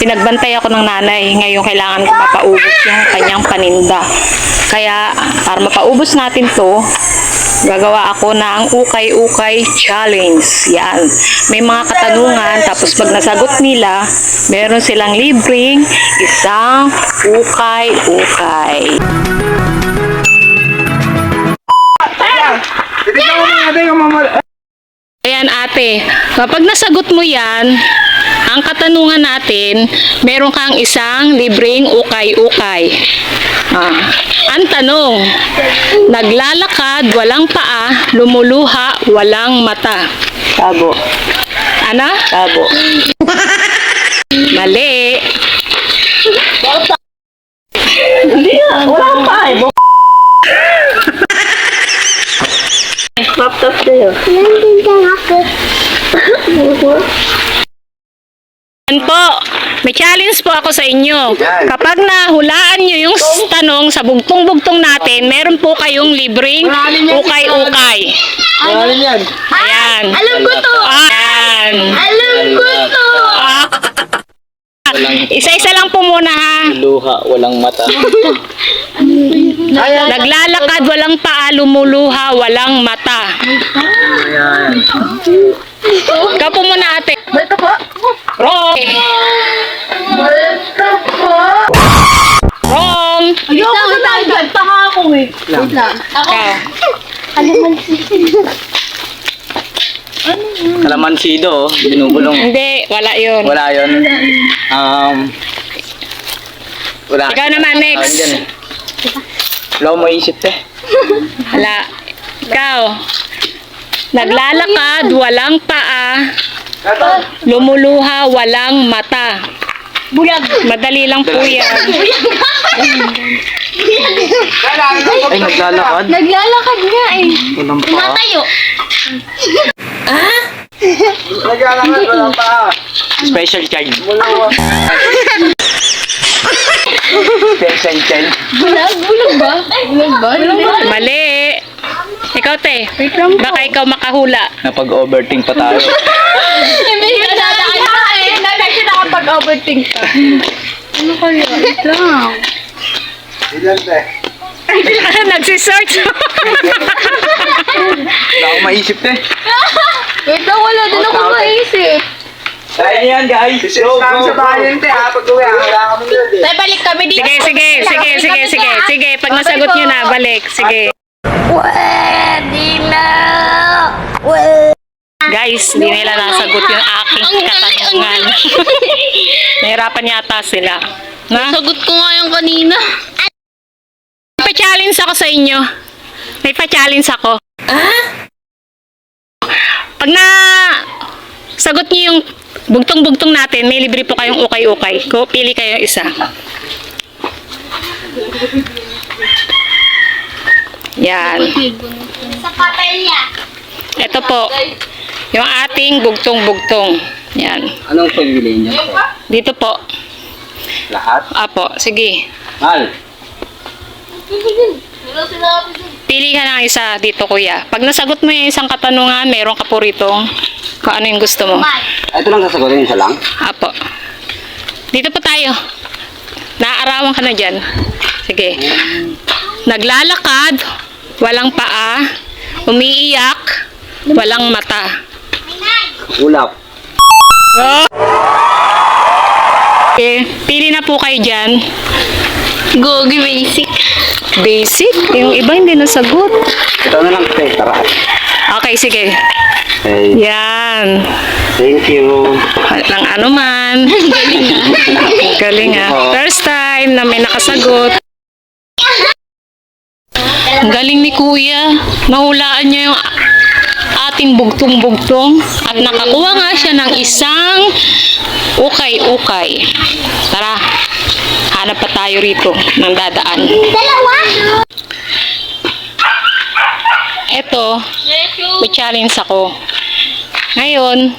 Pinagbantay ako ng nanay. Ngayon kailangan ko mapaubos yung kanyang paninda. Kaya para mapaubos natin to, gagawa ako ng ukay-ukay challenge. Yan. May mga katanungan, tapos pag nasagot nila, meron silang libreng isang ukay-ukay. Ayan ate, kapag nasagot mo yan, ang katanungan natin, meron kang isang libreng ukay-ukay. Ang tanong, naglalakad, walang paa, lumuluha, walang mata. Tabo. Ano? Tabo. Mali. Hindi yan. Wala pa eh. Laptop sa'yo. Yan po, may challenge po ako sa inyo. Kapag nahulaan nyo yung tanong sa bugtong-bugtong natin, meron po kayong libreng ukay-ukay. Wala yan. Ayan. Alam ko to! Ayan. Alam ko to! Isa-isa lang po muna ha. Luha, walang mata. Naglalakad, walang paa, lumuluha, walang mata. Ayan. Ikaw po muna ate. Balto po! Wrong. Balto po! Wrong. Ayoko na tayo dyan. Taka ako eh. Wait lang. Ako. Ikaw. Ano man Kalamansido, binubulong. Hindi, wala yun. Wala yun. Wala. Ikaw naman, next. Dyan eh. Wala ko maisip eh. Wala. Ikaw. Naglalakad, walang paa, lumuluha, walang mata. Bulag. Madali lang po yan. Ay, naglalakad. Naglalakad nga eh. Walang pa. Tumatayo. Naglalakad, walang pa. Special child. Special child. Bulag? Bulag ba? Bulag ba? Mali. Ikaw, te. Baka ikaw makahula. Napag-overthink pa tayo. Hindi ka dadaan ka eh. Kasi nakapag-overthink ka. Ano kaya? Wait lang. Nagsisearch. Wala ko maisip eh. Wait lang, wala din ako maisip. Kaya yan guys. Go, go, go. Tay, balik kami dito. Sige. Pag nasagot nyo na, balik. Sige. Pwede na! Guys, hindi nila nasagot yung aking katanungan. Nahirapan yata sila. Na? Sagot ko nga yung kanina. May pa-challenge ako sa inyo. May pa-challenge ako. Pag na sagot niyo yung bugtong-bugtong natin, may libre po kayong ukay-ukay. Pili kayo isa. Yan. Sa patalya. Ito po. Yung ating bugtong-bugtong. Yan. Anong pagpiliin niyo? Dito po. Lahat? Apo, sige. Mal. Pili ka ng isa dito, kuya. Pag nasagot mo yung isang katanungan, meron ka po rito kung ano yung gusto mo. Ito lang sasagutin, isa lang? Apo. Dito po tayo. Naaarawan ka na dyan. Sige. Naglalakad, walang paa, umiiyak, walang mata. Ulap. Okay. Pili na po kayo dyan. Gogi basic. Basic? Yung iba hindi nasagot. Ito na lang, te. Tara. Okay, sige. Okay. Yan. Thank you. Walang ano man. Galing ah. First time na may nakasagot. Ang galing ni Kuya. Nahulaan niya yung ating bugtong-bugtong at nakakuha nga siya ng isang ukay-ukay. Tara, hanap pa tayo rito ng dadaan. Dalawa? Eto, may challenge ako. Ngayon,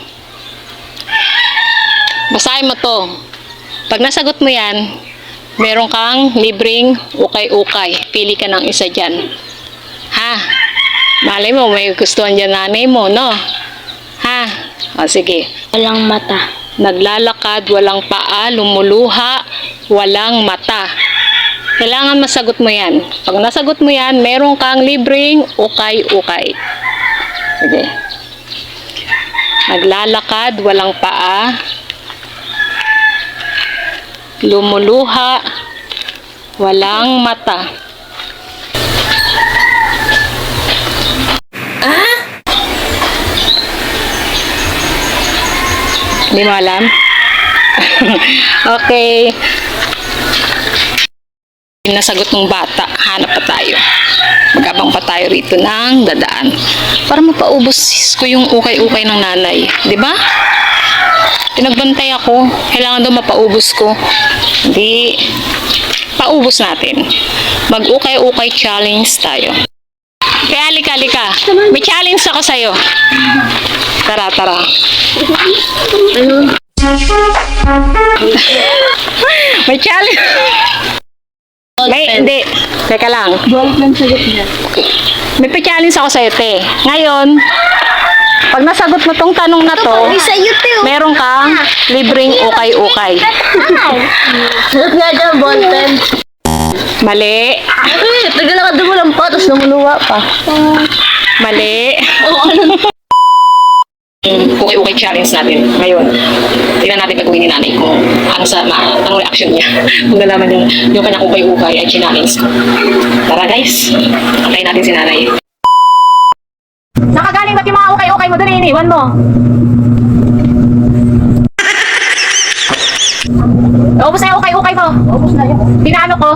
basahin mo to. Pag nasagot mo yan, meron kang libreng ukay-ukay. Pili ka ng isa dyan. Ha? Malay mo, may gustuhan dyan nanay mo, no? Ha? O, sige. Walang mata. Naglalakad, walang paa, lumuluha, walang mata. Kailangan masagot mo yan. Pag nasagot mo yan, meron kang libreng ukay-ukay. Sige. Naglalakad, walang paa, lumuluha, walang mata. Hindi mo alam? Okay. Nasagot ng bata, hanap pa tayo. Magabang pa tayo rito ng dadaan. Para mapaubos ko yung ukay-ukay ng nanay. Di ba? Pinagbantay ako. Kailangan daw mapaubos ko. Hindi. Paubos natin. Mag-ukay-ukay challenge tayo. Kaya halika. May challenge ako sa'yo. Tara. May challenge. Hindi. Teka lang. Ballpen sagot niya. May pa-challenge ako sa'yo, te. Ngayon, pag nasagot mo tong tanong na to, Sa YouTube. meron kang libreng ukay-ukay. Sagot nga dyan, ballpen. Mali. Naglalakad mo lang pa, tapos lumuluwa pa. Mali. Oo, ano? Ukay-ukay challenge natin ngayon. Tingnan natin gagawin ni nanay kung anong reaction niya. Kung nalaman niya yung kanyang ukay-ukay ay challenge ko. Tara guys, antayin natin si nanay. Nakagaling ba't yung mga ukay-ukay mo doon, iniwan mo? Ubus na yung ukay-ukay mo. Ubus na yun. Pinaano ko?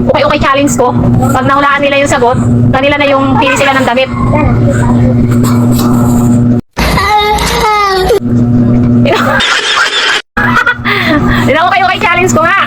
Ukay-ukay challenge ko. Pag nahulaan nila yung sagot, kanila na yung pili sila ng damit. Ukay-ukay challenge ko nga.